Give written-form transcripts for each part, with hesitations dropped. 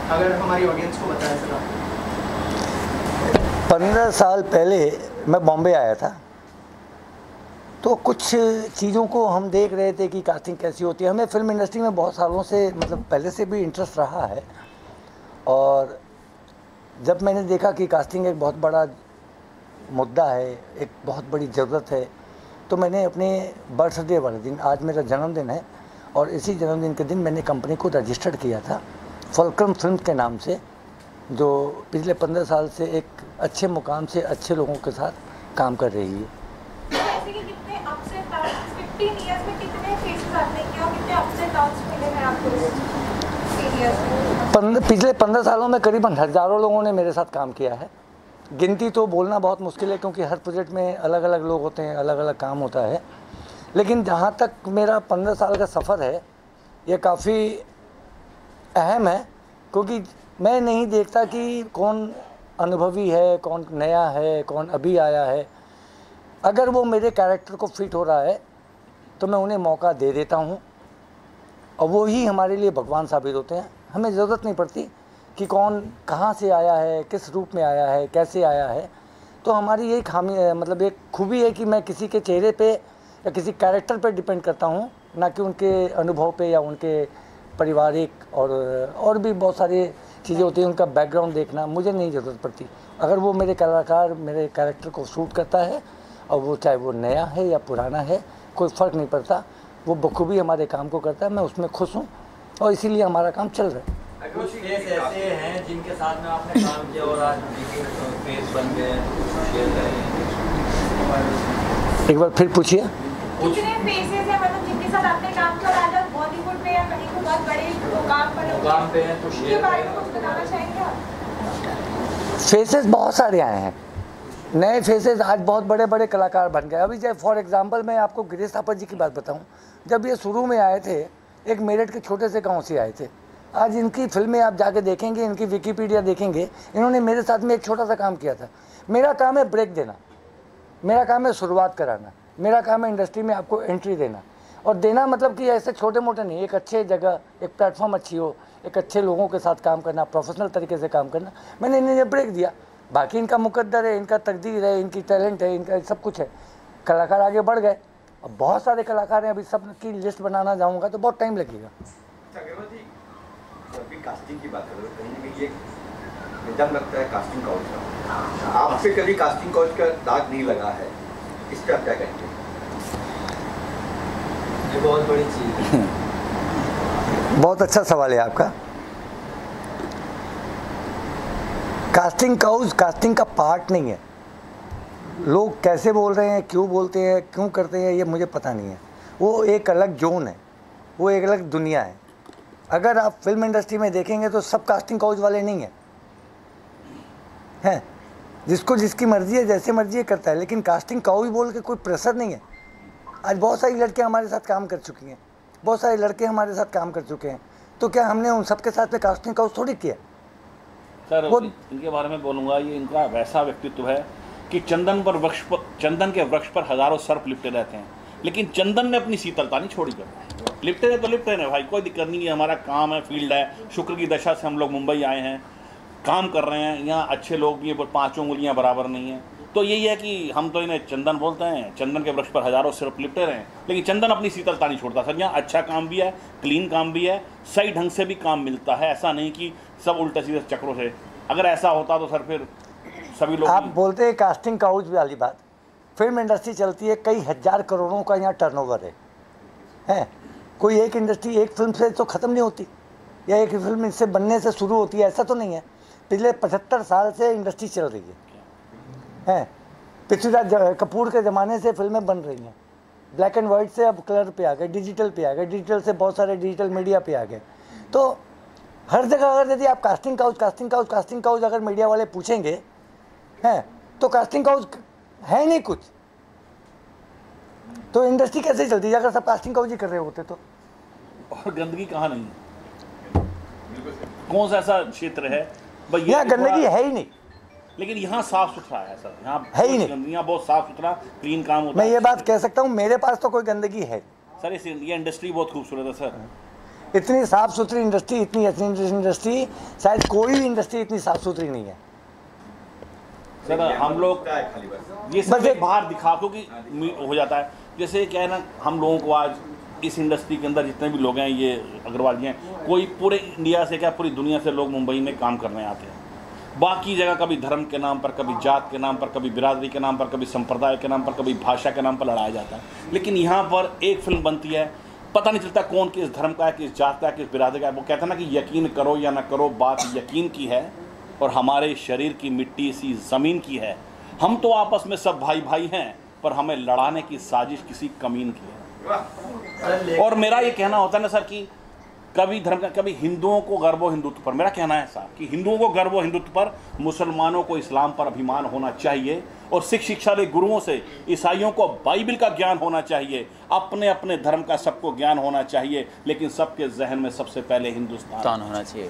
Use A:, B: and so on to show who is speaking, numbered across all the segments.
A: अगर हमारी ऑडियंस को बताया सर।
B: 15 साल पहले मैं बॉम्बे आया था, तो कुछ चीज़ों को हम देख रहे थे कि कास्टिंग कैसी होती है। हमें फिल्म इंडस्ट्री में बहुत सालों से, मतलब पहले से भी इंटरेस्ट रहा है, और जब मैंने देखा कि कास्टिंग एक बहुत बड़ा मुद्दा है, एक बहुत बड़ी ज़रूरत है, तो मैंने अपने बर्थडे वाले दिन, आज मेरा जन्मदिन है, और इसी जन्मदिन के दिन मैंने कंपनी को रजिस्टर्ड किया था फुलक्रम फिल्म के नाम से, जो पिछले 15 साल से एक अच्छे मुकाम से अच्छे लोगों के साथ काम कर रही है। पिछले 15 सालों में करीबन हज़ारों लोगों ने मेरे साथ काम किया है। गिनती तो बोलना बहुत मुश्किल है, क्योंकि हर प्रोजेक्ट में अलग अलग लोग होते हैं, अलग अलग काम होता है। लेकिन जहाँ तक मेरा 15 साल का सफ़र है, ये काफ़ी अहम है, क्योंकि मैं नहीं देखता कि कौन अनुभवी है, कौन नया है, कौन अभी आया है। अगर वो मेरे कैरेक्टर को फिट हो रहा है तो मैं उन्हें मौका दे देता हूँ, और वो ही हमारे लिए भगवान साबित होते हैं। हमें ज़रूरत नहीं पड़ती कि कौन कहाँ से आया है, किस रूप में आया है, कैसे आया है। तो हमारी यही खामी, मतलब एक खूबी है कि मैं किसी के चेहरे पे या किसी कैरेक्टर पे डिपेंड करता हूँ, ना कि उनके अनुभव पे या उनके पारिवारिक और भी बहुत सारी चीज़ें होती हैं, उनका बैकग्राउंड देखना मुझे नहीं ज़रूरत पड़ती। अगर वो मेरे कलाकार मेरे कैरेक्टर को सूट करता है, और वो चाहे वो नया है या पुराना है, कोई फ़र्क नहीं पड़ता, वो बखूबी हमारे काम को करता है। मैं उसमें खुश हूँ, और इसीलिए हमारा काम चल रहा है।
C: कुछ केस ऐसे हैं जिनके साथ में आपने काम किया और आज फेस बन गए,
B: एक बार फिर पूछिए।
D: कितने फेसेस हैं, मतलब जिनके साथ आपने काम किया और आज बॉलीवुड में या कहीं को बहुत बड़े मुकाम पे हैं, तो इसके बारे में कुछ बताना चाहेंगे आप?
B: फेसेस बहुत सारे आए हैं, नए फेसेस आज बहुत बड़े बड़े कलाकार बन गए। अभी जैसे फॉर एग्जांपल मैं आपको गिरीश थापर जी की बात बताऊं, जब ये शुरू में आए थे, एक मेरठ के छोटे से गांव से आए थे। आज इनकी फिल्में आप जाके देखेंगे, इनकी विकीपीडिया देखेंगे, इन्होंने मेरे साथ में एक छोटा सा काम किया था। मेरा काम है ब्रेक देना, मेरा काम है शुरुआत कराना, मेरा काम है इंडस्ट्री में आपको एंट्री देना। और देना मतलब कि ऐसे छोटे मोटे नहीं, एक अच्छे जगह, एक प्लेटफॉर्म अच्छी हो, एक अच्छे लोगों के साथ काम करना, प्रोफेशनल तरीके से काम करना। मैंने इन्हें ब्रेक दिया। बाकी इनका मुकद्दर है, इनका तकदीर है, इनकी टैलेंट है, इनका सब कुछ है। कलाकार आगे बढ़ गए, अब बहुत सारे कलाकार हैं, अभी सब की लिस्ट बनाना जाऊँगा तो बहुत टाइम लगेगा।
E: अग्रवाल जी, अभी कास्टिंग की बात कर रहे हो, कहीं ना कहीं ये निजाम लगता है कास्टिंग काउच का। आप पे कभी कास्टिंग काउच का दाग नहीं लगा है, इस पर आप क्या कहेंगे?
C: ये बहुत बड़ी चीज़ है।
B: बहुत अच्छा सवाल है आपका। कास्टिंग काउच कास्टिंग का पार्ट नहीं है। लोग कैसे बोल रहे हैं, क्यों बोलते हैं, क्यों करते हैं, ये मुझे पता नहीं है। वो एक अलग जोन है, वो एक अलग दुनिया है। अगर आप फिल्म इंडस्ट्री में देखेंगे तो सब कास्टिंग काउच वाले नहीं हैं, जिसको जिसकी मर्जी है, जैसे मर्जी है करता है। लेकिन कास्टिंग काउच बोल के कोई प्रेशर नहीं है। आज बहुत सारी लड़कियां हमारे साथ काम कर चुकी हैं, बहुत सारे लड़के हमारे साथ काम कर चुके हैं, तो क्या हमने उन सबके साथ में कास्टिंग काउच थोड़ी किया?
F: सर इनके बारे में बोलूँगा, ये इनका वैसा व्यक्तित्व है कि चंदन के वृक्ष पर हज़ारों सर्प लिपटे रहते हैं, लेकिन चंदन ने अपनी शीतलता नहीं छोड़ी। कर लिपटे रहे तो लिपटे रहे भाई, कोई दिक्कत नहीं है। हमारा काम है, फील्ड है। शुक्र की दशा से हम लोग मुंबई आए हैं, काम कर रहे हैं। यहाँ अच्छे लोग, ये 5 उंगलियाँ बराबर नहीं हैं। तो यही है कि हम तो इन्हें चंदन बोलते हैं, चंदन के वृक्ष पर हज़ारों सर्प लिपटे रहे हैं, लेकिन चंदन अपनी शीतलता नहीं छोड़ता। सर यहाँ अच्छा काम भी है, क्लीन काम भी है, सही ढंग से भी काम मिलता है। ऐसा नहीं कि सब उल्टे सीधे चक्रों से। अगर ऐसा होता तो सर फिर सभी लोग।
B: आप बोलते हैं कास्टिंग काउच वाली बात, फिल्म इंडस्ट्री चलती है, कई हज़ार करोड़ों का यहाँ टर्नओवर है। कोई एक इंडस्ट्री एक फिल्म से तो ख़त्म नहीं होती, या एक फिल्म इससे बनने से शुरू होती है, ऐसा तो नहीं है। पिछले 75 साल से इंडस्ट्री चल रही है। पृथ्वीराज कपूर के ज़माने से फिल्में बन रही हैं। ब्लैक एंड वाइट से अब कलर पे आ गए, डिजिटल पे आ गए, डिजिटल से बहुत सारे डिजिटल मीडिया पे आ गए। तो हर जगह अगर यदि आप कास्टिंग काउच अगर मीडिया वाले पूछेंगे हैं, तो कास्टिंग काउच है नहीं कुछ, तो इंडस्ट्री कैसे चलती है अगर सब कास्टिंग काउच ही कर रहे होते तो?
F: और गंदगी कहाँ नहीं है? कौन सा ऐसा क्षेत्र है भाई
B: यहाँ गंदगी है ही नहीं,
F: लेकिन यहाँ साफ सुथरा है सर। यहाँ
B: है ही नहीं,
F: यहाँ बहुत साफ सुथरा क्लीन काम होता
B: है।
F: है।
B: मैं ये बात कह सकता हूँ, मेरे पास तो कोई गंदगी है
F: सर। ये इंडस्ट्री बहुत खूबसूरत है सर।
B: इतनी साफ़ सुथरी इंडस्ट्री, इतनी अच्छी इंडस्ट्री, शायद कोई इंडस्ट्री इतनी साफ़ सुथरी नहीं है।
F: सर हम लोग ये सब एक बाहर दिखा क्योंकि हो जाता है, जैसे क्या है ना, हम लोगों को आज इस इंडस्ट्री के अंदर जितने भी लोग हैं, ये अग्रवाल जी हैं, कोई पूरे इंडिया से क्या पूरी दुनिया से लोग मुंबई में काम करने आते हैं। बाकी जगह कभी धर्म के नाम पर, कभी जात के नाम पर, कभी बिरादरी के नाम पर, कभी संप्रदाय के नाम पर, कभी भाषा के नाम पर लड़ाया जाता है। लेकिन यहाँ पर एक फिल्म बनती है, पता नहीं चलता कौन किस धर्म का है, किस जात का है, किस बिरादरी का है। वो कहते हैं ना कि यकीन करो या ना करो, बात यकीन की है और हमारे शरीर की मिट्टी इसी ज़मीन की है। हम तो आपस में सब भाई भाई हैं, पर हमें लड़ाने की साजिश किसी कमीन की है। और मेरा ये कहना होता है ना सर कि कभी धर्म का, कभी हिंदुओं को गर्व हो हिंदुत्व पर। मेरा कहना है ऐसा कि हिंदुओं को गर्व हो हिंदुत्व पर, मुसलमानों को इस्लाम पर अभिमान होना चाहिए, और सिख शिक्षा के गुरुओं से ईसाइयों को बाइबल का ज्ञान होना चाहिए, अपने अपने धर्म का सबको ज्ञान होना चाहिए, लेकिन सबके जहन में सबसे पहले हिंदुस्तान होना चाहिए।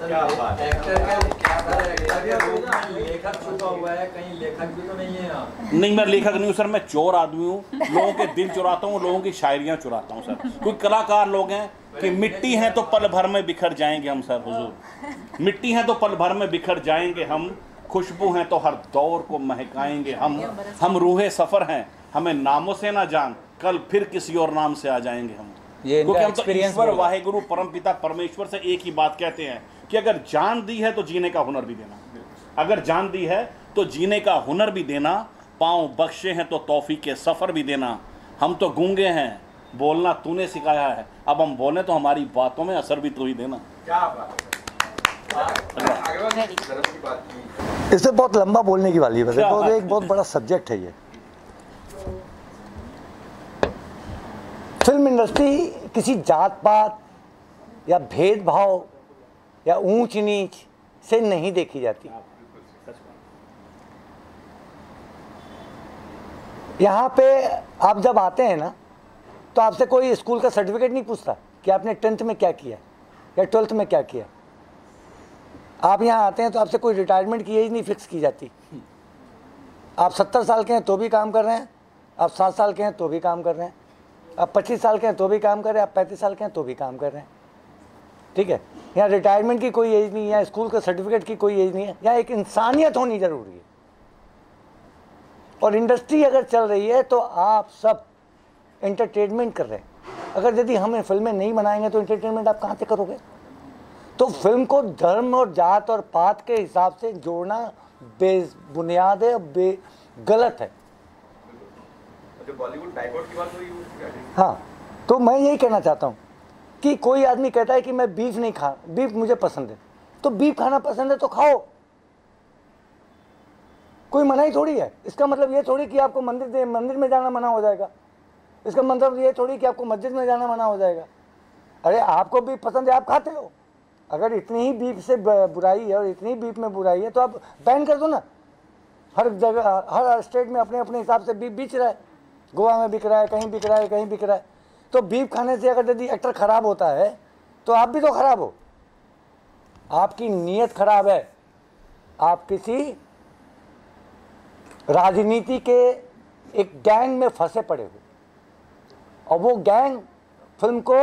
C: लेखक छुपा हुआ है कहीं, लेखक भी तो नहीं है यहाँ।
F: नहीं, मैं लेखक नहीं हूँ सर, मैं चोर आदमी हूँ। लोगों के दिल चुराता हूँ, लोगों की शायरियाँ चुराता हूँ सर। कोई कलाकार लोग हैं कि मिट्टी हैं तो पल भर में बिखर जाएंगे हम सर, हुजूर मिट्टी हैं तो पल भर में बिखर जाएंगे हम, खुशबू हैं तो हर दौर को महकाएंगे हम रूहे सफ़र हैं, हमें नामों से ना जान, कल फिर किसी और नाम से आ जाएंगे हम। क्योंकि हम तो ईश्वर वाहेगुरु परमपिता परमेश्वर से एक ही बात कहते हैं कि अगर जान दी है तो जीने का हुनर भी देना, अगर जान दी है तो जीने का हुनर भी देना, पाँव बख्शे हैं तो तौफीक के सफ़र भी देना। हम तो गूंगे हैं, बोलना तूने सिखाया है, अब हम बोलें तो हमारी बातों में असर भी तू ही देना।
E: क्या बात है।
B: इससे बहुत लंबा बोलने की वाली है, वैसे तो एक बहुत बड़ा सब्जेक्ट है ये। फिल्म इंडस्ट्री किसी जात पात या भेदभाव या ऊंच नीच से नहीं देखी जाती। यहाँ पे आप जब आते हैं ना, तो आपसे कोई स्कूल का सर्टिफिकेट नहीं पूछता कि आपने 10th में क्या किया या 12th में क्या किया। आप यहाँ आते हैं तो आपसे कोई रिटायरमेंट की एज नहीं फिक्स की जाती। आप 70 साल के हैं तो भी काम कर रहे हैं, आप 7 साल के हैं तो भी काम कर रहे हैं, आप 25 साल के हैं तो भी काम कर रहे हैं, आप 35 साल के हैं तो भी काम कर रहे हैं। ठीक है, यहाँ रिटायरमेंट की कोई एज नहीं है, स्कूल के सर्टिफिकेट की कोई एज नहीं है। यहाँ एक इंसानियत होनी ज़रूरी है। और इंडस्ट्री अगर चल रही है तो आप सब एंटरटेनमेंट कर रहे हैं। अगर यदि हम फिल्में नहीं बनाएंगे तो एंटरटेनमेंट आप कहाँ से करोगे? तो फिल्म को धर्म और जात और पात के हिसाब से जोड़ना बेबुनियाद है, गलत है।
E: बॉलीवुड बाइकआउट की बात हुई।
B: हाँ, तो मैं यही कहना चाहता हूँ कि कोई आदमी कहता है कि मैं बीफ नहीं खा, बीफ मुझे पसंद है, तो बीफ खाना पसंद है तो खाओ, कोई मनाही थोड़ी है। इसका मतलब ये थोड़ी कि आपको मंदिर में जाना मना हो जाएगा। इसका मतलब ये थोड़ी कि आपको मस्जिद में जाना मना हो जाएगा। अरे आपको बीफ पसंद है, आप खाते हो। अगर इतनी ही बीफ से बुराई है और इतनी बीफ में बुराई है तो आप बैन कर दो ना। हर जगह हर स्टेट में अपने अपने हिसाब से बीफ बेच रहा है। गोवा में बिक रहा है, कहीं बिक रहा है, कहीं बिक रहा है। तो बीफ खाने से अगर यदि एक्टर खराब होता है तो आप भी तो खराब हो। आपकी नीयत खराब है। आप किसी राजनीति के एक गैंग में फंसे पड़े हो और वो गैंग फिल्म को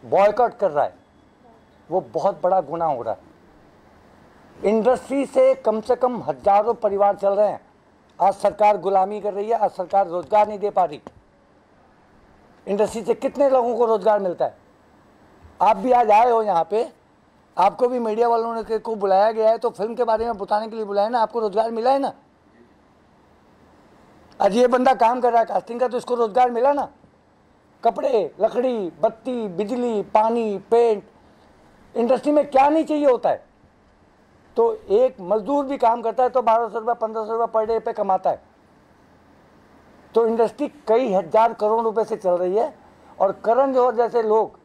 B: बॉयकॉट कर रहा है। वो बहुत बड़ा गुनाह हो रहा है। इंडस्ट्री से कम हजारों परिवार चल रहे हैं। आज सरकार गुलामी कर रही है, आज सरकार रोजगार नहीं दे पा रही। इंडस्ट्री से कितने लोगों को रोजगार मिलता है? आप भी आज आए हो यहाँ पे, आपको भी मीडिया वालों ने को बुलाया गया है तो फिल्म के बारे में बताने के लिए बुलाया ना। आपको रोजगार मिला है ना। आज ये बंदा काम कर रहा है कास्टिंग का, तो इसको रोजगार मिला ना। कपड़े, लकड़ी, बत्ती, बिजली, पानी, पेंट, इंडस्ट्री में क्या नहीं चाहिए होता है। तो एक मजदूर भी काम करता है तो 1200 रुपये 1500 रुपये पर डे पे कमाता है। तो इंडस्ट्री कई हजार करोड़ रुपए से चल रही है। और करण जौहर जैसे लोग,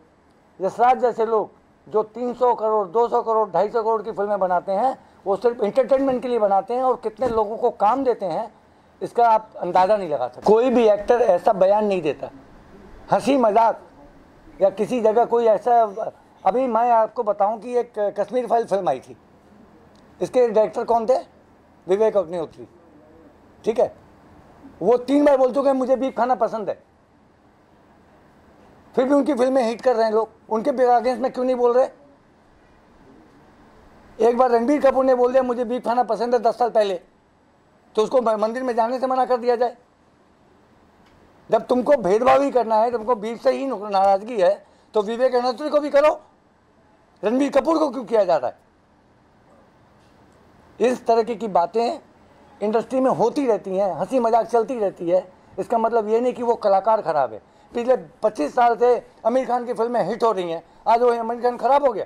B: यशराज जैसे लोग जो 300 करोड़ 200 करोड़ 250 करोड़ की फिल्में बनाते हैं, वो सिर्फ एंटरटेनमेंट के लिए बनाते हैं। और कितने लोगों को काम देते हैं इसका आप अंदाज़ा नहीं लगा सकते। कोई भी एक्टर ऐसा बयान नहीं देता, हंसी मजाक या किसी जगह कोई ऐसा। अभी मैं आपको बताऊं कि एक कश्मीर फाइल फिल्म आई थी, इसके डायरेक्टर कौन थे? विवेक अग्निहोत्री। ठीक है, वो 3 बार बोल चुके हैं मुझे बीफ खाना पसंद है। फिर भी उनकी फिल्में हिट कर रहे हैं लोग, उनके अगेंस्ट में क्यों नहीं बोल रहे? एक बार रणबीर कपूर ने बोल दिया मुझे बीफ खाना पसंद है 10 साल पहले, तो उसको मंदिर में जाने से मना कर दिया जाए। जब तुमको भेदभाव ही करना है, तुमको बीफ से ही नाराजगी है, तो विवेकानंद को भी करो, रणबीर कपूर को क्यों किया जा रहा है? इस तरह की बातें इंडस्ट्री में होती रहती हैं, हंसी मजाक चलती रहती है। इसका मतलब ये नहीं कि वो कलाकार खराब है। पिछले 25 साल से आमिर खान की फिल्में हिट हो रही हैं, आज वो आमिर खान खराब हो गया?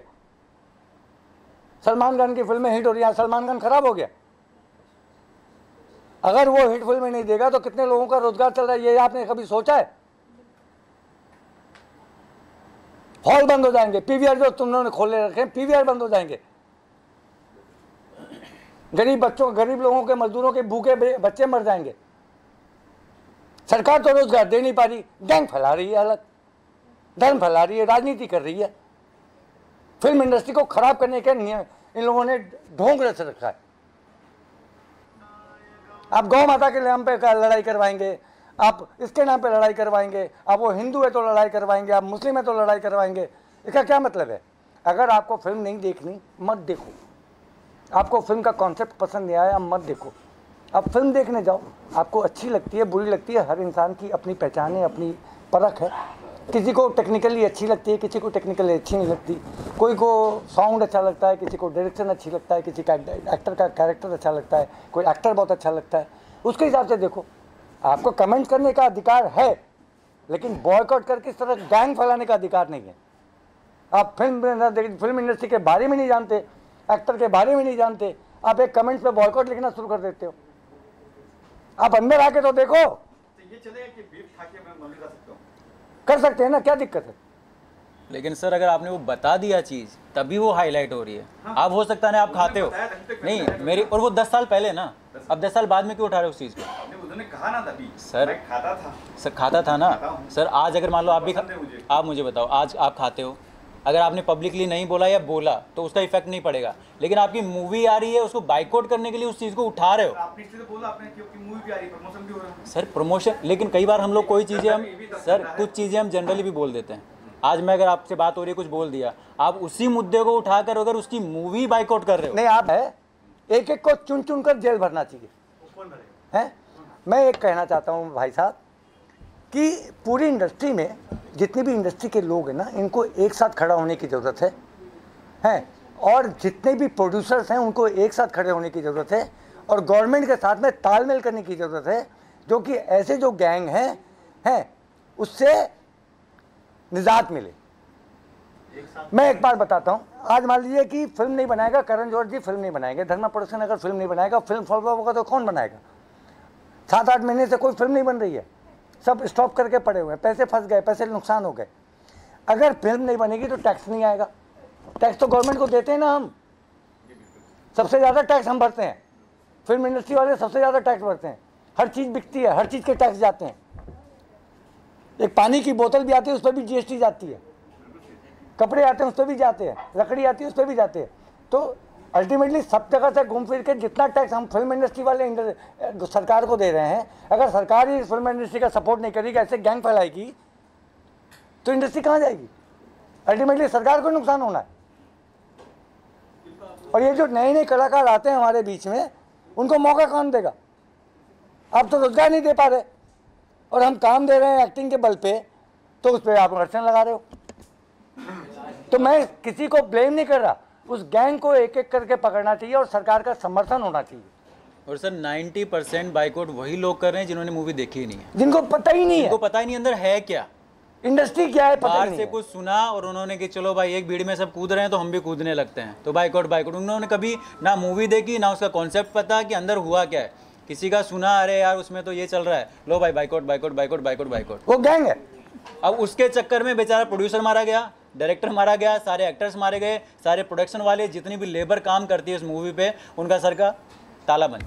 B: सलमान खान की फिल्में हिट हो रही हैं, आज सलमान खान खराब हो गया? अगर वो हिट फिल्में नहीं देगा तो कितने लोगों का रोजगार चल रहा है, ये आपने कभी सोचा है? हॉल बंद हो जाएंगे, पीवीआर जो तुमने खोले रखे हैं पीवीआर बंद हो जाएंगे, गरीब बच्चों, गरीब लोगों के, मजदूरों के भूखे बच्चे मर जाएंगे। सरकार तो रोजगार दे नहीं पा रही, गैंग फैला रही है, अलग धर्म फैला रही है, राजनीति कर रही है। फिल्म इंडस्ट्री को खराब करने के इन लोगों ने ढोंग रच रखा है। आप गौ माता के नाम पे लड़ाई करवाएंगे, आप इसके नाम पे लड़ाई करवाएंगे, आप वो हिंदू है तो लड़ाई करवाएंगे, आप मुस्लिम है तो लड़ाई करवाएंगे। इसका क्या मतलब है? अगर आपको फिल्म नहीं देखनी मत देखो, आपको फिल्म का कॉन्सेप्ट पसंद नहीं आया मत देखो, आप फिल्म देखने जाओ। आपको अच्छी लगती है, बुरी लगती है, हर इंसान की अपनी पहचान है, अपनी परख है। किसी को टेक्निकली अच्छी लगती है, किसी को टेक्निकली अच्छी नहीं लगती, कोई को साउंड अच्छा लगता है, किसी को डायरेक्शन अच्छी लगता है, किसी का एक्टर का कैरेक्टर अच्छा लगता है, कोई एक्टर बहुत अच्छा लगता है, उसके हिसाब से देखो। आपको कमेंट करने का अधिकार है, लेकिन बॉयकॉट करके इस तरह गैंग फैलाने का अधिकार नहीं है। आप फिल्म इंडस्ट्री के बारे में नहीं जानते, एक्टर के बारे में नहीं जानते, आप एक कमेंट्स पे बॉयकॉट लिखना शुरू कर देते हो। आप अंदर आके तो देखो।
E: तो ये चलेगा कि बीफ खा के मैं मंदिर जा सकता हूँ?
B: कर सकते हैं ना, क्या दिक्कत है?
G: लेकिन सर अगर आपने वो बता दिया चीज़ तभी वो हाईलाइट हो रही है। आप हो सकता है ना आप खाते हो, नहीं मेरी, और वो 10 साल पहले ना, अब 10 साल बाद में क्यों उठा रहे हो उस चीज़ को?
E: उन्होंने कहा ना तभी
G: सर,
E: मैं खाता था।
G: सर खाता था ना सर। आज अगर मान लो आप भी, आप मुझे बताओ, आज आप खाते हो, अगर आपने पब्लिकली नहीं बोला या बोला तो उसका इफेक्ट नहीं पड़ेगा, लेकिन आपकी मूवी आ रही है उसको बाइकआउट करने के लिए उस चीज़ को उठा रहे हो।
E: आपने इसलिए बोला, आपने क्योंकि मूवी भी आ रही है, प्रमोशन भी हो रहा है।
G: सर प्रमोशन, लेकिन कई बार हम लोग कोई चीज़ें हम, सर कुछ चीज़ें हम जनरली भी बोल देते हैं। आज मैं अगर आपसे बात हो रही है, कुछ बोल दिया, आप उसी मुद्दे को उठाकर अगर उसकी मूवी बाइकआउट कर रहे हो।
B: नहीं, आप है एक एक को चुन चुन कर जेल भरना चाहिए है। मैं एक कहना चाहता हूँ भाई साहब कि पूरी इंडस्ट्री में जितनी भी इंडस्ट्री के लोग हैं ना, इनको एक साथ खड़ा होने की ज़रूरत है, और जितने भी प्रोड्यूसर्स हैं उनको एक साथ खड़े होने की ज़रूरत है, और गवर्नमेंट के साथ में तालमेल करने की ज़रूरत है, जो कि ऐसे जो गैंग हैं उससे निजात मिले। मैं एक बार बताता हूँ, आज मान लीजिए कि फिल्म नहीं बनाएगा करण जौहर जी, फिल्म नहीं बनाएंगे, धर्मा प्रोडक्शन अगर फिल्म नहीं बनाएगा, फिल्म फॉलो होगा तो कौन बनाएगा? 7-8 महीने से कोई फिल्म नहीं बन रही है, सब स्टॉप करके पड़े हुए हैं, पैसे फंस गए, पैसे नुकसान हो गए। अगर फिल्म नहीं बनेगी तो टैक्स नहीं आएगा, टैक्स तो गवर्नमेंट को देते हैं ना हम, सबसे ज़्यादा टैक्स हम भरते हैं, फिल्म इंडस्ट्री वाले सबसे ज़्यादा टैक्स भरते हैं, हर चीज़ बिकती है, हर चीज़ के टैक्स जाते हैं। एक पानी की बोतल भी आती है उस पर भी जीएसटी जाती है, कपड़े आते हैं उस पर भी जाते हैं, लकड़ी आती है उस पर भी जाते हैं। तो अल्टीमेटली सब जगह से घूम फिर के जितना टैक्स हम फिल्म इंडस्ट्री वाले सरकार को दे रहे हैं, अगर सरकार ही फिल्म इंडस्ट्री का सपोर्ट नहीं करेगी, ऐसे गैंग फैलाएगी, तो इंडस्ट्री कहाँ जाएगी? अल्टीमेटली सरकार को नुकसान होना है। और ये जो नए नए कलाकार आते हैं हमारे बीच में, उनको मौका कौन देगा? आप तो रोजगार नहीं दे पा रहे, और हम काम दे रहे हैं एक्टिंग के बल पे, तो उस पर आप अड़चन लगा रहे हो। तो मैं किसी को ब्लेम नहीं कर रहा, उस गैंग को एक एक करके पकड़ना चाहिए और सरकार का समर्थन होना चाहिए।
G: और सर 90% बाइकआउट वही लोग कर रहे हैं जिन्होंने मूवी देखी ही नहीं है,
B: जिनको पता ही नहीं है,
G: जिनको पता ही नहीं अंदर है क्या,
B: इंडस्ट्री क्या है, पता
G: बाहर
B: नहीं
G: से
B: है।
G: कुछ सुना और उन्होंने कि चलो भाई एक भीड़ में सब कूद रहे हैं तो हम भी कूदने लगते हैं, तो बाइकआउट बाइकआउट। उन्होंने कभी ना मूवी देखी ना उसका कॉन्सेप्ट पता कि अंदर हुआ क्या है। किसी का सुना, अरे यार उसमें तो ये चल रहा है, लो भाई boycott boycott boycott boycott boycott,
B: वो गैंग है।
G: अब उसके चक्कर में बेचारा प्रोड्यूसर मारा गया, डायरेक्टर मारा गया, सारे एक्टर्स मारे गए, सारे प्रोडक्शन वाले जितनी भी लेबर काम करती है इस मूवी पे, उनका सर का ताला बंद।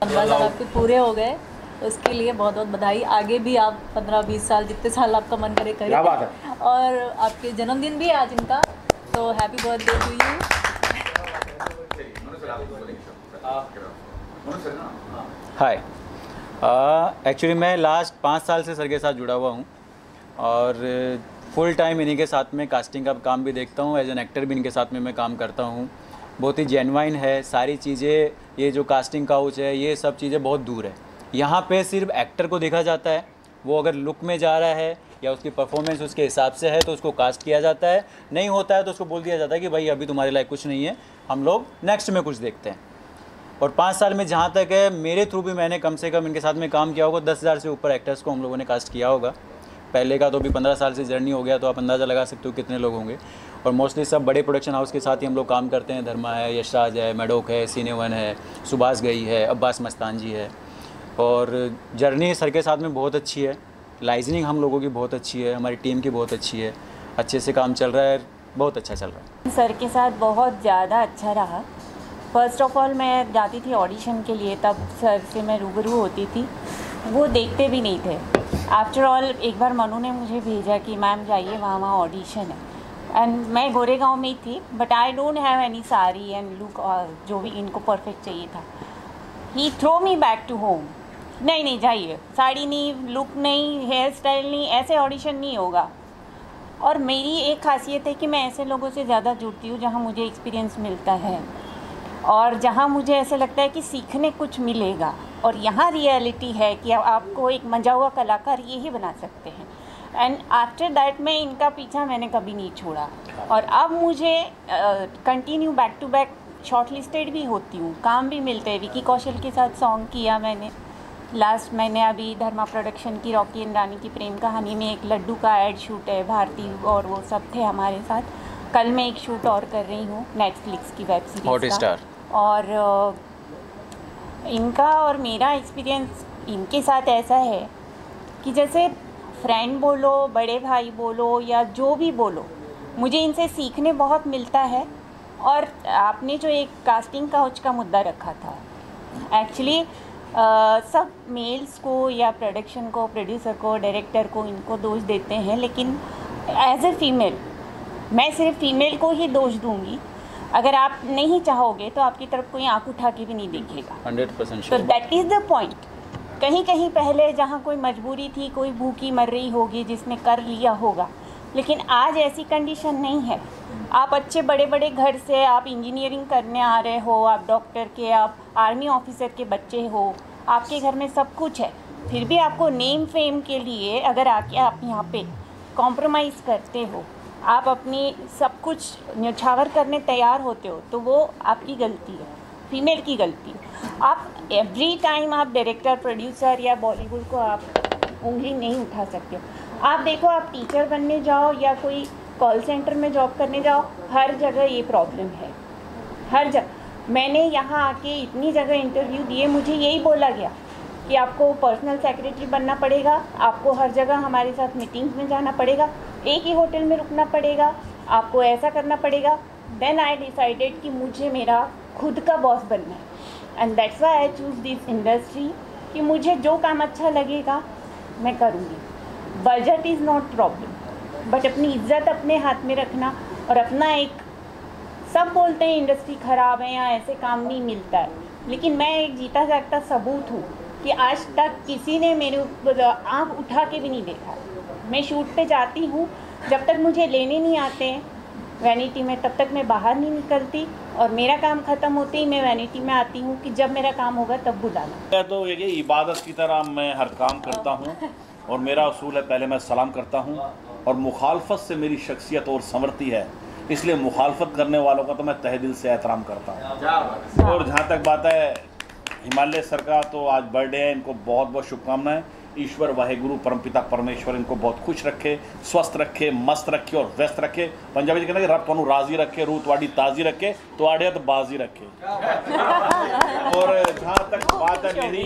H: 15 साल आपके पूरे हो गए, उसके लिए बहुत बहुत बधाई। आगे भी आप 15-20 साल, जितने साल आपका मन करे करें।
F: क्या बात है।
H: और आपके जन्मदिन भी है आज इनका, तो happy birthday to you.
G: Hi, actually मैं लास्ट 5 साल से सर के साथ जुड़ा हुआ हूँ, और फुल टाइम इन्हीं के साथ में कास्टिंग का काम भी देखता हूँ, एज एन एक्टर भी इनके साथ में मैं काम करता हूँ। बहुत ही जेन्युइन है सारी चीज़ें। ये जो कास्टिंग काउच है ये सब चीज़ें बहुत दूर है। यहाँ पे सिर्फ एक्टर को देखा जाता है, वो अगर लुक में जा रहा है या उसकी परफॉर्मेंस उसके हिसाब से है तो उसको कास्ट किया जाता है, नहीं होता है तो उसको बोल दिया जाता है कि भाई अभी तुम्हारे लायक कुछ नहीं है, हम लोग नेक्स्ट में कुछ देखते हैं। और 5 साल में जहाँ तक है मेरे थ्रू भी मैंने कम से कम इनके साथ में काम किया होगा, 10,000 से ऊपर एक्टर्स को हम लोगों ने कास्ट किया होगा। पहले का तो भी 15 साल से जर्नी हो गया, तो आप अंदाज़ा लगा सकते हो कितने लोग होंगे। और मोस्टली सब बड़े प्रोडक्शन हाउस के साथ ही हम लोग काम करते हैं। धर्मा है, यशराज है, मैडोक है, सिने1 है, सुभाष गई है, अब्बास मस्तान जी है। और जर्नी सर के साथ में बहुत अच्छी है, लाइजनिंग हम लोगों की बहुत अच्छी है, हमारी टीम की बहुत अच्छी है, अच्छे से काम चल रहा है, बहुत अच्छा चल रहा है।
I: सर के साथ बहुत ज़्यादा अच्छा रहा। फ़र्स्ट ऑफ ऑल मैं जाती थी ऑडिशन के लिए, तब सर से मैं रूबरू होती थी, वो देखते भी नहीं थे। आफ्टर ऑल एक बार मनु ने मुझे भेजा कि मैम जाइए वहाँ ऑडिशन है, एंड मैं गोरेगांव में ही थी, but I don't have any sari and look, जो भी इनको परफेक्ट चाहिए था। He throw me back to home, नहीं जाइए, साड़ी नहीं, लुक नहीं, हेयर स्टाइल नहीं, ऐसे ऑडिशन नहीं होगा। और मेरी एक खासियत है कि मैं ऐसे लोगों से ज़्यादा जुड़ती हूँ जहाँ मुझे एक्सपीरियंस मिलता है और जहाँ मुझे ऐसा लगता है कि सीखने कुछ मिलेगा। और यहाँ रियलिटी है कि आपको एक मंजा हुआ कलाकार यही बना सकते हैं। एंड आफ्टर दैट मैं इनका पीछा मैंने कभी नहीं छोड़ा, और अब मुझे continue back to back shortlisted भी होती हूँ, काम भी मिलते हैं। विकी कौशल के साथ सॉन्ग किया मैंने लास्ट महीने, अभी धर्मा प्रोडक्शन की रॉकी एंड रानी की प्रेम कहानी में एक लड्डू का ऐड शूट है, भारती और वो सब थे हमारे साथ। कल मैं एक शूट और कर रही हूँ नेटफ्लिक्स की वेब सीरीज
G: हॉटस्टार।
I: और इनका और मेरा एक्सपीरियंस इनके साथ ऐसा है कि जैसे फ्रेंड बोलो, बड़े भाई बोलो या जो भी बोलो, मुझे इनसे सीखने बहुत मिलता है। और आपने जो एक कास्टिंग काउच का मुद्दा रखा था, एक्चुअली सब मेल्स को या प्रोडक्शन को, प्रोड्यूसर को, डायरेक्टर को, इनको दोष देते हैं, लेकिन एज ए फीमेल मैं सिर्फ फीमेल को ही दोष दूंगी। अगर आप नहीं चाहोगे तो आपकी तरफ कोई आंख उठा के भी नहीं देखेगा।
G: 100%
I: तो दैट इज़ द पॉइंट। कहीं कहीं पहले जहाँ कोई मजबूरी थी, कोई भूखी मर रही होगी जिसने कर लिया होगा, लेकिन आज ऐसी कंडीशन नहीं है। आप अच्छे बड़े बड़े घर से, आप इंजीनियरिंग करने आ रहे हो, आप डॉक्टर के, आप आर्मी ऑफिसर के बच्चे हो, आपके घर में सब कुछ है, फिर भी आपको नेम फेम के लिए अगर आके आप यहाँ पे कॉम्प्रोमाइज़ करते हो, आप अपनी सब कुछ न्यौछावर करने तैयार होते हो, तो वो आपकी गलती है, फीमेल की गलती है। आप एवरी टाइम आप डायरेक्टर, प्रोड्यूसर या बॉलीवुड को आप उंगली नहीं उठा सकते हो। आप देखो, आप टीचर बनने जाओ या कोई कॉल सेंटर में जॉब करने जाओ, हर जगह ये प्रॉब्लम है, हर जगह। मैंने यहाँ आके इतनी जगह इंटरव्यू दिए, मुझे यही बोला गया कि आपको पर्सनल सेक्रेटरी बनना पड़ेगा, आपको हर जगह हमारे साथ मीटिंग्स में जाना पड़ेगा, एक ही होटल में रुकना पड़ेगा, आपको ऐसा करना पड़ेगा। देन आई डिसाइडेड कि मुझे मेरा खुद का बॉस बनना है, and that's why I choose this industry, कि मुझे जो काम अच्छा लगेगा मैं करूँगी। Budget is not problem, but अपनी इज्जत अपने हाथ में रखना और अपना एक, सब बोलते हैं इंडस्ट्री ख़राब है या ऐसे काम नहीं मिलता है, लेकिन मैं एक जीता जागता सबूत हूँ कि आज तक किसी ने मेरे ऊपर आँख उठा के भी नहीं देखा। मैं शूट पे जाती हूँ, जब तक मुझे लेने नहीं आते हैं वैनिटी में, तब तक मैं बाहर नहीं निकलती, और मेरा काम ख़त्म होते ही मैं वैनिटी में आती हूँ कि जब मेरा काम होगा तब बुलाना।
F: तो ये इबादत की तरह मैं हर काम करता हूँ, और मेरा उसूल है पहले मैं सलाम करता हूँ, और मुखालफत से मेरी शख्सियत और संवरती है, इसलिए मुखालफत करने वालों का तो मैं तहे दिल से एहतराम करता हूँ। और जहाँ तक बात है हिमालय सर का, तो आज बर्थडे है, इनको बहुत बहुत शुभकामनाएं। ईश्वर वाहेगुरु परमपिता परमेश्वर इनको बहुत खुश रखे, स्वस्थ रखे, मस्त रखे और व्यस्त रखे। पंजाबी जी कहते हैं कि रब तुहानू राजी रखे, रूह तुहाडी ताज़ी रखे, तुहाडे तो बाजी रखे। और जहाँ तक बात है मेरी,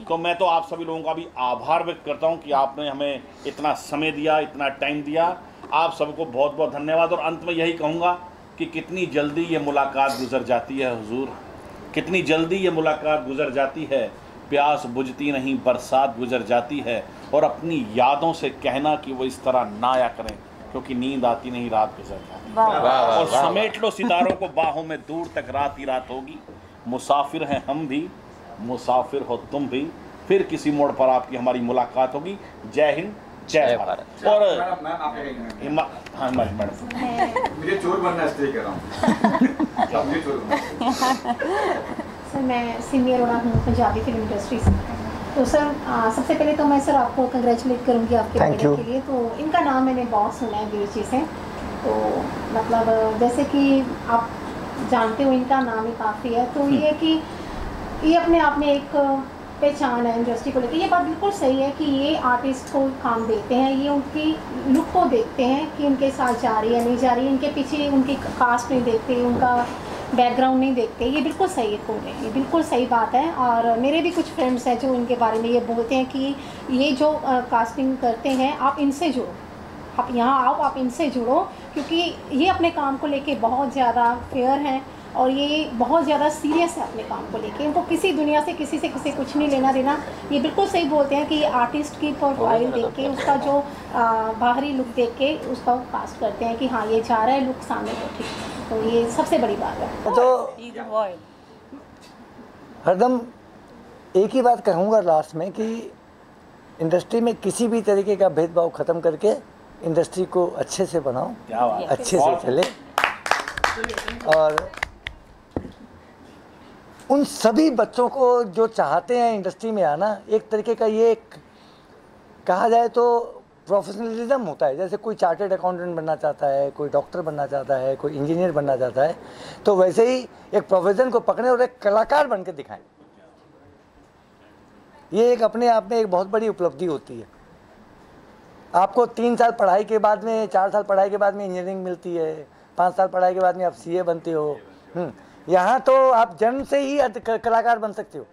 F: तो मैं तो आप सभी लोगों का भी आभार व्यक्त करता हूँ कि आपने हमें इतना समय दिया, इतना टाइम दिया। आप सबको बहुत बहुत धन्यवाद। और अंत में यही कहूँगा कि कितनी जल्दी ये मुलाकात गुजर जाती है हुजूर, कितनी जल्दी ये मुलाकात गुजर जाती है। प्यास बुझती नहीं, बरसात गुजर जाती है। और अपनी यादों से कहना कि वो इस तरह ना आया करें, क्योंकि नींद आती नहीं, रात गुजर जाती। और समेट लो सितारों को बाहों में, दूर तक रात ही रात होगी। मुसाफिर हैं हम भी, मुसाफिर हो तुम भी, फिर किसी मोड़ पर आपकी हमारी मुलाकात होगी। जय हिंद, जय भारत। और हाँ मैडम,
E: मुझे चोर बनना है इसलिए कह रहा हूँ। मुझे चोर बनना।
J: सर मैं सिमी अरोड़ा हूँ पंजाबी फिल्म इंडस्ट्री से। तो सर सबसे पहले तो मैं सर आपको कंग्रेचुलेट करूँगी आपके बेटे के लिए। तो इनका नाम मैंने बहुत सुना है बीच से। तो मतलब जैसे कि आप जानते हो इनका नाम ही काफ़ी है। तो ये कि ये अपने आप में एक पहचान है इंडस्ट्री को लेकर। ये बात बिल्कुल सही है कि ये आर्टिस्ट को काम देते हैं, ये उनकी लुक को देखते हैं कि उनके साथ जा रही है नहीं जा रही है, इनके पीछे उनकी कास्ट नहीं देखते, उनका बैकग्राउंड नहीं देखते। ये बिल्कुल सही है पूरे, ये बिल्कुल सही बात है। और मेरे भी कुछ फ्रेंड्स हैं जो इनके बारे में ये बोलते हैं कि ये जो कास्टिंग करते हैं आप इनसे जुड़ो, आप यहाँ आओ, आप इनसे जुड़ो, क्योंकि ये अपने काम को लेके बहुत ज़्यादा फेयर हैं और ये बहुत ज़्यादा सीरियस है अपने काम को लेके। इनको किसी दुनिया से किसी कुछ नहीं लेना देना। ये बिल्कुल सही बोलते हैं कि ये आर्टिस्ट की प्रोफाइल देख के, उसका जो बाहरी लुक देख के उसका कास्ट करते हैं कि हाँ ये जा रहा है लुक सामने को, ठीक है। तो ये सबसे बड़ी बात है।
B: तो हरदम एक ही बात कहूँगा लास्ट में कि इंडस्ट्री में किसी भी तरीके का भेदभाव ख़त्म करके इंडस्ट्री को अच्छे से बनाओ, अच्छे से चले। और उन सभी बच्चों को जो चाहते हैं इंडस्ट्री में आना, एक तरीके का ये कहा जाए तो प्रोफेशनलिज्म होता है। जैसे कोई चार्टर्ड अकाउंटेंट बनना चाहता है, कोई डॉक्टर बनना चाहता है, कोई इंजीनियर बनना चाहता है, तो वैसे ही एक प्रोफेशन को पकड़े और एक कलाकार बन के दिखाएं। ये एक अपने आप में एक बहुत बड़ी उपलब्धि होती है। आपको 3 साल पढ़ाई के बाद में, 4 साल पढ़ाई के बाद में इंजीनियरिंग मिलती है, 5 साल पढ़ाई के बाद में आप सीए बनते हो। यहाँ तो आप जन्म से ही कलाकार बन सकते हो।